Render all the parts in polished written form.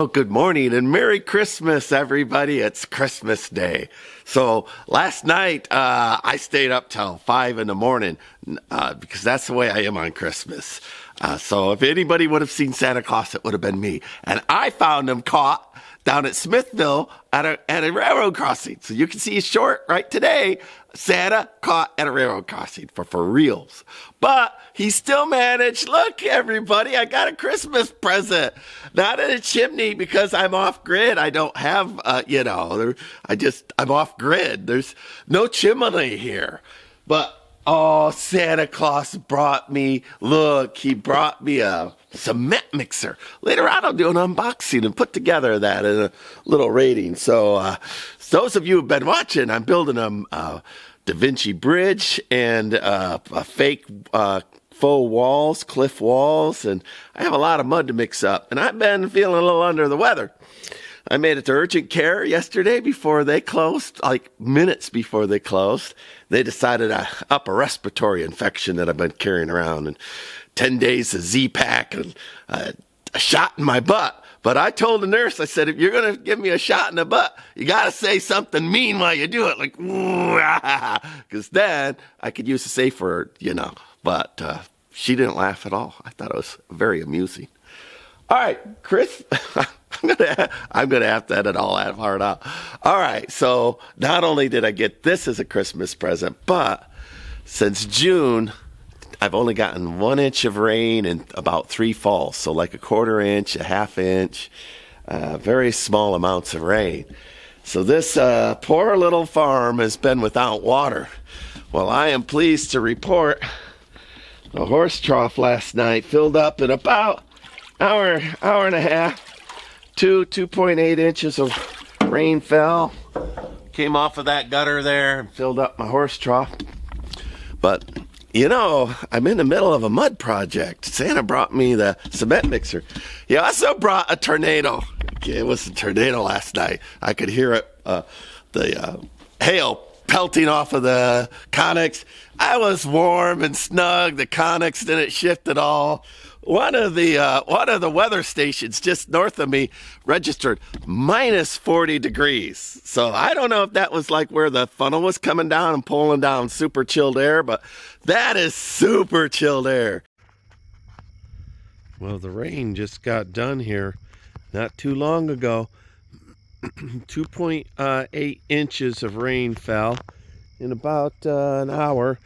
Oh, good morning and Merry Christmas, everybody. It's Christmas Day. So last night, I stayed up till 5 in the morning, because that's the way I am on Christmas. So if anybody would have seen Santa Claus, it would have been me. And I found him caught down at Smithville at a railroad crossing. So you can see short right today, Santa caught at a railroad crossing for reals. But he still managed. Look, everybody, I got a Christmas present. Not in a chimney because I'm off grid. I don't have, I'm off grid. There's no chimney here. But, oh, Santa Claus brought me, he brought me a cement mixer. Later on, I'll do an unboxing and put together that in a little rating. So, those of you who've been watching, I'm building a Da Vinci bridge and a fake faux walls, cliff walls, and I have a lot of mud to mix up, and I've been feeling a little under the weather. I made it to urgent care yesterday before they closed, like minutes before they closed. They decided upper respiratory infection that I've been carrying around, and 10 days of Z-Pack and a shot in my butt. But I told the nurse, I said, if you're going to give me a shot in the butt, you got to say something mean while you do it, like, because then I could use a safe word, But she didn't laugh at all. I thought it was very amusing. All right, Chris, I'm gonna have to edit all that part out. All right, so not only did I get this as a Christmas present, but since June, I've only gotten 1 inch of rain in about 3 falls. So like a 1/4 inch, a 1/2 inch, very small amounts of rain. So this poor little farm has been without water. Well, I am pleased to report the horse trough last night filled up in about hour and a half. 2.8 inches of rain fell. Came off of that gutter there and filled up my horse trough. But, I'm in the middle of a mud project. Santa brought me the cement mixer. He also brought a tornado. It was a tornado last night. I could hear it, the hail pelting off of the conics. I was warm and snug. The conics didn't shift at all. One of the weather stations just north of me registered minus 40 degrees. So I don't know if that was like where the funnel was coming down and pulling down super chilled air, but that is super chilled air. Well, the rain just got done here not too long ago. 2.8 inches of rain fell in about an hour.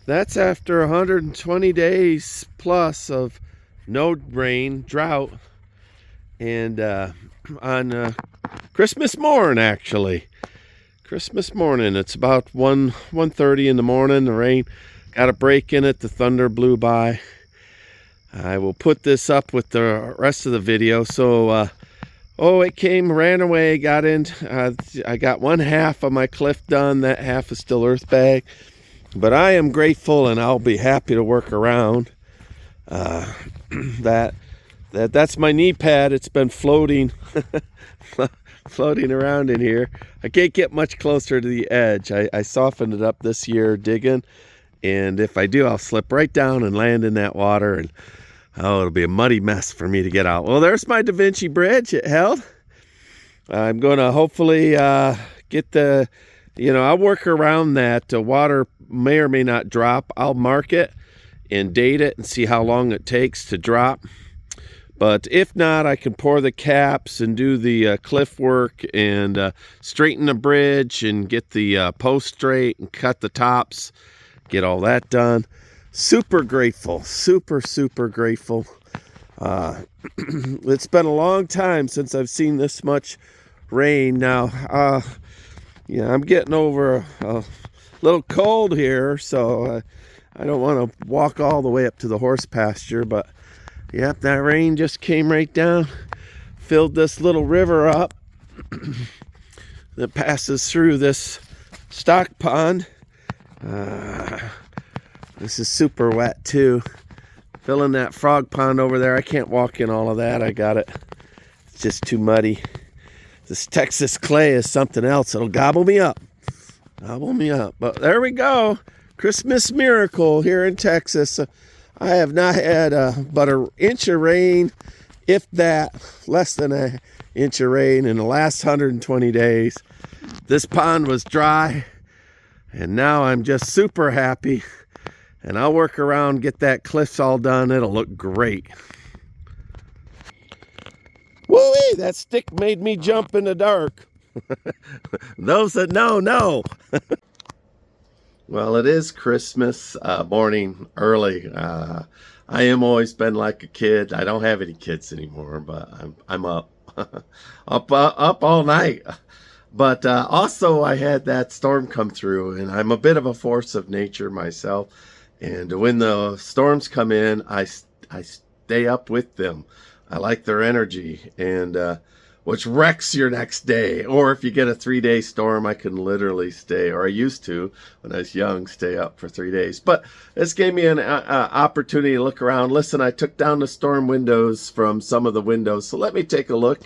That's after 120 days plus of no rain, drought, and on Christmas morning, actually. Christmas morning, it's about 1:30 in the morning. The rain got a break in it. The thunder blew by. I will put this up with the rest of the video. So, it came, ran away, got in. I got 1/2 of my cliff done. That half is still earth bag. But I am grateful, and I'll be happy to work around. That's my knee pad. It's been floating floating around in here. I can't get much closer to the edge. I softened it up this year digging, and if I do, I'll slip right down and land in that water, and it'll be a muddy mess for me to get out. Well, there's my Da Vinci bridge. It held. I'm going to hopefully get the, I'll work around that. Water may or may not drop. I'll mark it and date it and see how long it takes to drop. But if not, I can pour the caps and do the cliff work and straighten the bridge and get the post straight and cut the tops, get all that done. Super grateful, super grateful. It's been a long time since I've seen this much rain. Now, I'm getting over a little cold here, so I don't want to walk all the way up to the horse pasture, but yep, that rain just came right down, filled this little river up that passes through this stock pond. This is super wet too. Filling that frog pond over there. I can't walk in all of that. I got it. It's just too muddy. This Texas clay is something else. It'll gobble me up. Gobble me up. But there we go. Christmas miracle here in Texas. I have not had but an inch of rain if that, less than an inch of rain in the last 120 days. This pond was dry, and now I'm just super happy. And I'll work around, get that cliffs all done. It'll look great. Woo-wee, that stick made me jump in the dark. Those that know. Well, it is Christmas morning early. I am always been like a kid. I don't have any kids anymore, but I'm up, up all night. But also I had that storm come through, and I'm a bit of a force of nature myself. And when the storms come in, I stay up with them. I like their energy, and which wrecks your next day. Or if you get a 3-day storm, I can literally stay, or I used to when I was young, stay up for 3 days. But this gave me an opportunity to look around. Listen, I took down the storm windows from some of the windows, so let me take a look.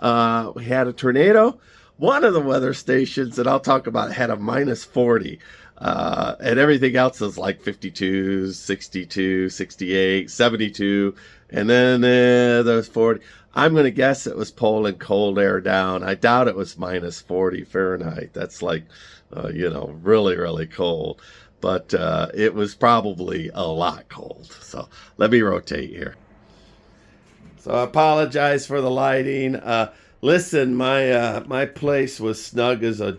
We had a tornado. One of the weather stations that I'll talk about had a minus 40. And everything else is like 52, 62, 68, 72, and then there's 40. I'm going to guess it was pulling cold air down. I doubt it was minus 40 Fahrenheit. That's like, really, really cold. But it was probably a lot cold. So let me rotate here. So I apologize for the lighting. Listen, my place was snug as a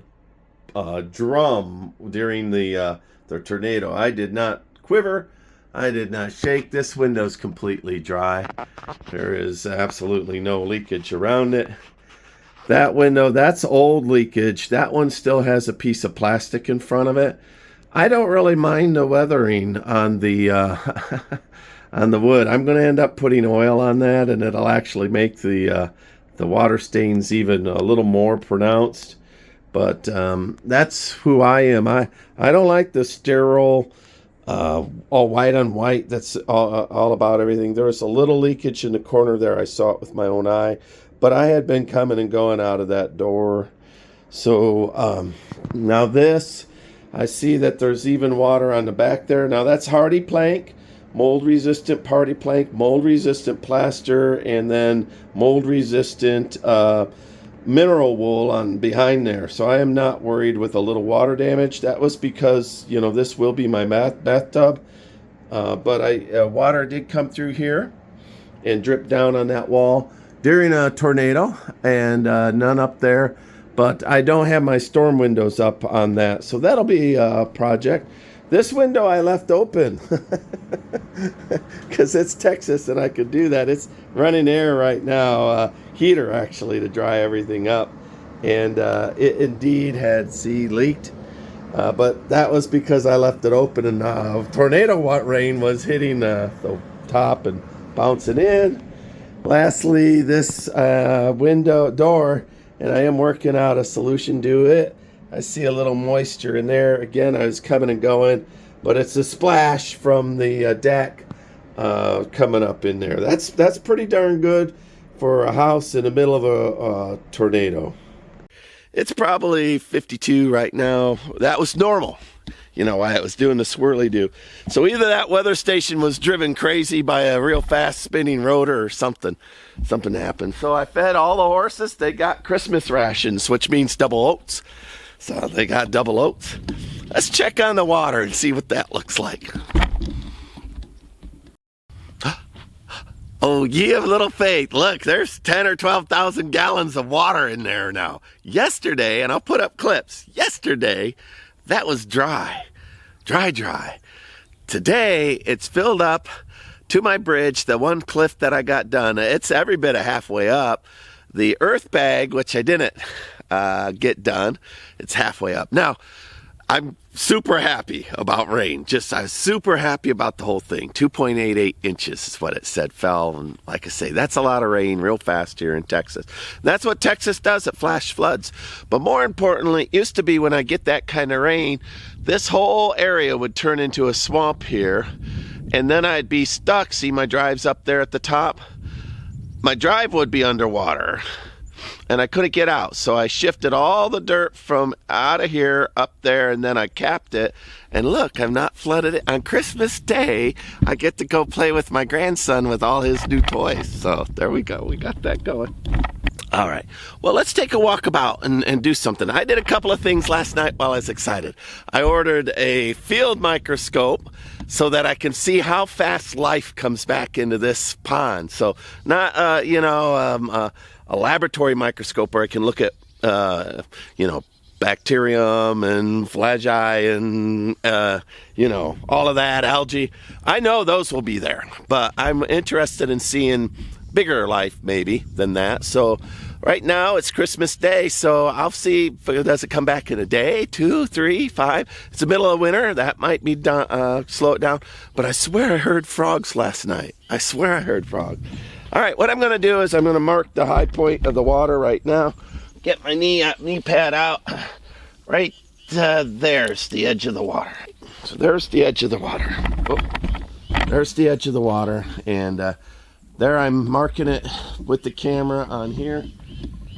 drum during the tornado. I did not quiver. I did not shake. This window's completely dry. There is absolutely no leakage around it. That window, that's old leakage. That one still has a piece of plastic in front of it. I don't really mind the weathering on the on the wood. I'm going to end up putting oil on that, and it'll actually make the water stains even a little more pronounced. But that's who I am. I don't like the sterile, all white on white. That's all about everything. There was a little leakage in the corner there. I saw it with my own eye. But I had been coming and going out of that door. So now this, I see that there's even water on the back there. Now that's hardy plank, mold-resistant party plank, mold-resistant plaster, and then mold-resistant mineral wool on behind there. So I am not worried with a little water damage. That was because, this will be my bathtub. But water did come through here and drip down on that wall during a tornado, and none up there. But I don't have my storm windows up on that. So that'll be a project. This window I left open because it's Texas and I could do that. It's running air right now, heater actually, to dry everything up. And it indeed had leaked. But that was because I left it open, and tornado rain was hitting the top and bouncing in. Lastly, this door, and I am working out a solution to it. I see a little moisture in there. Again, I was coming and going, but it's a splash from the deck coming up in there. That's pretty darn good for a house in the middle of a tornado. It's probably 52 right now. That was normal. Why it was doing the swirly-do. So either that weather station was driven crazy by a real fast spinning rotor or something happened. So I fed all the horses. They got Christmas rations, which means double oats. So they got double oats. Let's check on the water and see what that looks like. Oh, ye of little faith. Look, there's 10 or 12,000 gallons of water in there now. Yesterday, and I'll put up clips, yesterday, that was dry. Dry. Today, it's filled up to my bridge, the one cliff that I got done. It's every bit of halfway up. The earth bag, which I didn't get done, it's halfway up. Now, I'm super happy about rain. I was super happy about the whole thing. 2.88 inches is what it said fell. And like I say, that's a lot of rain real fast here in Texas. That's what Texas does. It flash floods. But more importantly, it used to be when I get that kind of rain, this whole area would turn into a swamp here. And then I'd be stuck. See my drive's up there at the top? My drive would be underwater. and I couldn't get out. So I shifted all the dirt from out of here up there, and then I capped it. And look, I'm not flooded it. On Christmas Day, I get to go play with my grandson with all his new toys. So there we go. We got that going. All right. Well, let's take a walk about and do something. I did a couple of things last night while I was excited. I ordered a field microscope so that I can see how fast life comes back into this pond. So not, a laboratory microscope where I can look at, bacterium and flagella and, all of that, algae. I know those will be there, but I'm interested in seeing bigger life maybe than that. So right now it's Christmas Day, so I'll see if it does it come back in a day, 2, 3, 5. It's the middle of winter. That might be slow it down. But I swear I heard frogs last night. I swear I heard frogs. All right, what I'm going to do is I'm going to mark the high point of the water right now. Get my knee pad out. Right there's the edge of the water. So there's the edge of the water. Oh, there's the edge of the water, and there I'm marking it with the camera on here.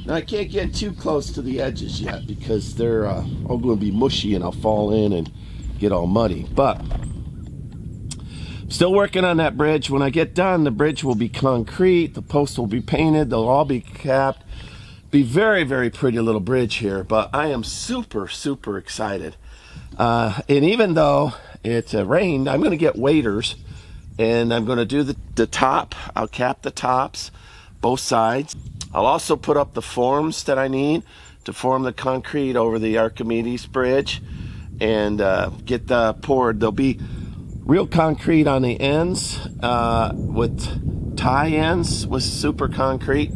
Now I can't get too close to the edges yet because they're all going to be mushy and I'll fall in and get all muddy. But I'm still working on that bridge. When I get done, the bridge will be concrete. The posts will be painted. They'll all be capped. Be very, very pretty little bridge here. But I am super, super excited. And even though it rained, I'm going to get waders. And I'm going to do the top. I'll cap the tops, both sides. I'll also put up the forms that I need to form the concrete over the Archimedes Bridge and get the poured. There'll be real concrete on the ends with tie ends with super concrete,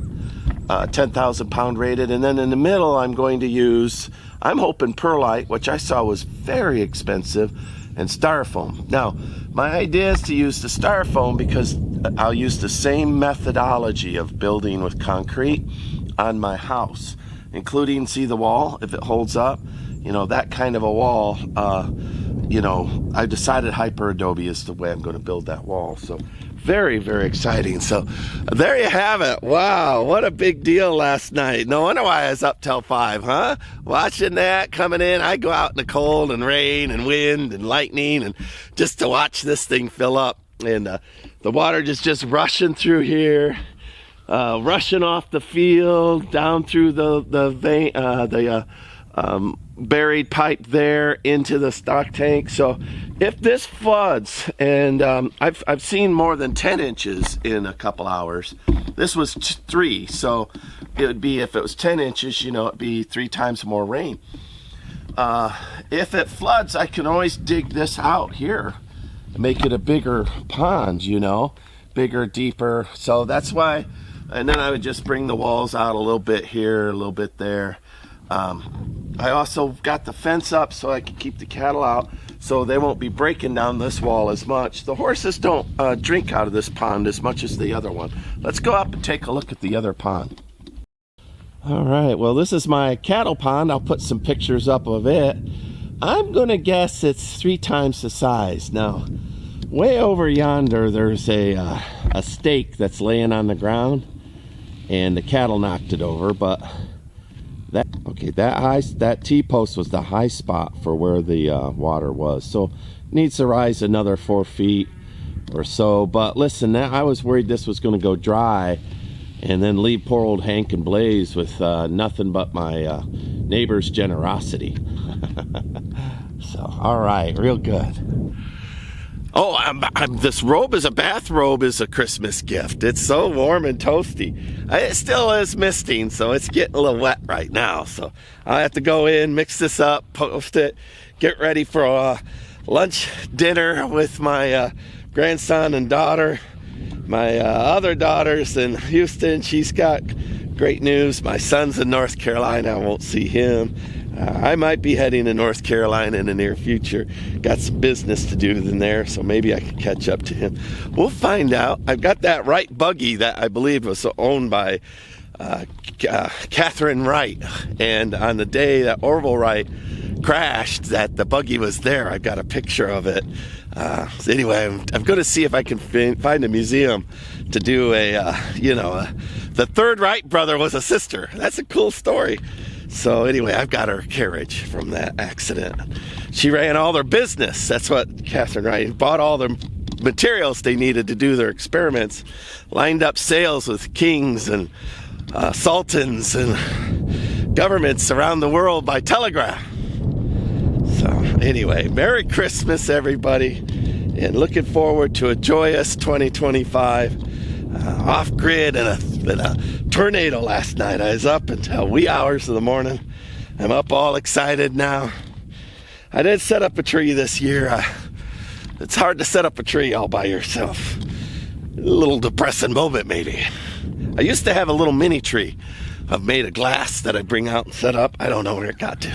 10,000 pound rated. And then in the middle, I'm going to use, I'm hoping perlite, which I saw was very expensive, and styrofoam. Now, my idea is to use the styrofoam because I'll use the same methodology of building with concrete on my house, including, see the wall, if it holds up, that kind of a wall. I decided hyper adobe is the way I'm going to build that wall. So very, very exciting. So there you have it. Wow, what a big deal last night. No wonder why I was up till 5, huh? Watching that coming in. I go out in the cold and rain and wind and lightning and just to watch this thing fill up. And the water just rushing through here, rushing off the field, down through the vein, buried pipe there into the stock tank. So if this floods, and I've seen more than 10 inches in a couple hours. This was 3, so it would be, if it was 10 inches, it'd be 3 times more rain. If it floods, I can always dig this out here and make it a bigger pond, bigger, deeper. So that's why, and then I would just bring the walls out a little bit here, a little bit there. I also got the fence up so I can keep the cattle out so they won't be breaking down this wall as much. The horses don't drink out of this pond as much as the other one. Let's go up and take a look at the other pond. All right, well, this is my cattle pond. I'll put some pictures up of it. I'm going to guess it's 3 times the size. Now, way over yonder, there's a stake that's laying on the ground, and the cattle knocked it over, but that T-post was the high spot for where the water was, so needs to rise another 4 feet or so. But listen, I was worried this was going to go dry and then leave poor old Hank and Blaze with nothing but my neighbor's generosity. So all right, real good. Oh, this robe is a bathrobe, is a Christmas gift. It's so warm and toasty. It still is misting, so it's getting a little wet right now. So I have to go in, mix this up, post it, get ready for a lunch dinner with my grandson and daughter. My other daughter's in Houston. She's got great news. My son's in North Carolina. I won't see him. I might be heading to North Carolina in the near future. Got some business to do in there, so maybe I can catch up to him. We'll find out. I've got that Wright buggy that I believe was owned by Catherine Wright. And on the day that Orville Wright crashed, that the buggy was there. I got a picture of it So anyway, I'm going to see if I can find a museum to do the third Wright brother was a sister. That's a cool story. So anyway, I've got her carriage from that accident. She ran all their business. That's what Catherine Wright bought, all the materials they needed to do their experiments, lined up sales with kings and sultans and governments around the world by telegraph. So anyway, Merry Christmas, everybody, and looking forward to a joyous 2025. Off grid and a tornado last night. I was up until wee hours of the morning. I'm up all excited now. I did set up a tree this year. It's hard to set up a tree all by yourself. A little depressing moment, maybe. I used to have a little mini tree I've made of glass that I bring out and set up. I don't know where it got to.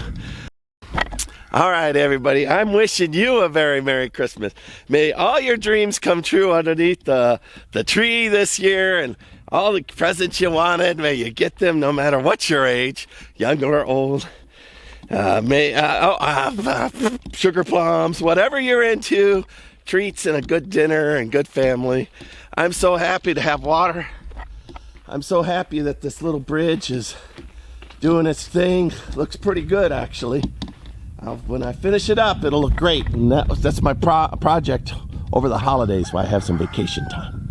All right, everybody, I'm wishing you a very Merry Christmas. May all your dreams come true underneath the tree this year, and all the presents you wanted, may you get them no matter what your age, young or old. Sugar plums, whatever you're into, treats and a good dinner and good family. I'm so happy to have water. I'm so happy that this little bridge is doing its thing. Looks pretty good, actually. When I finish it up, it'll look great. And that's my project over the holidays while I have some vacation time.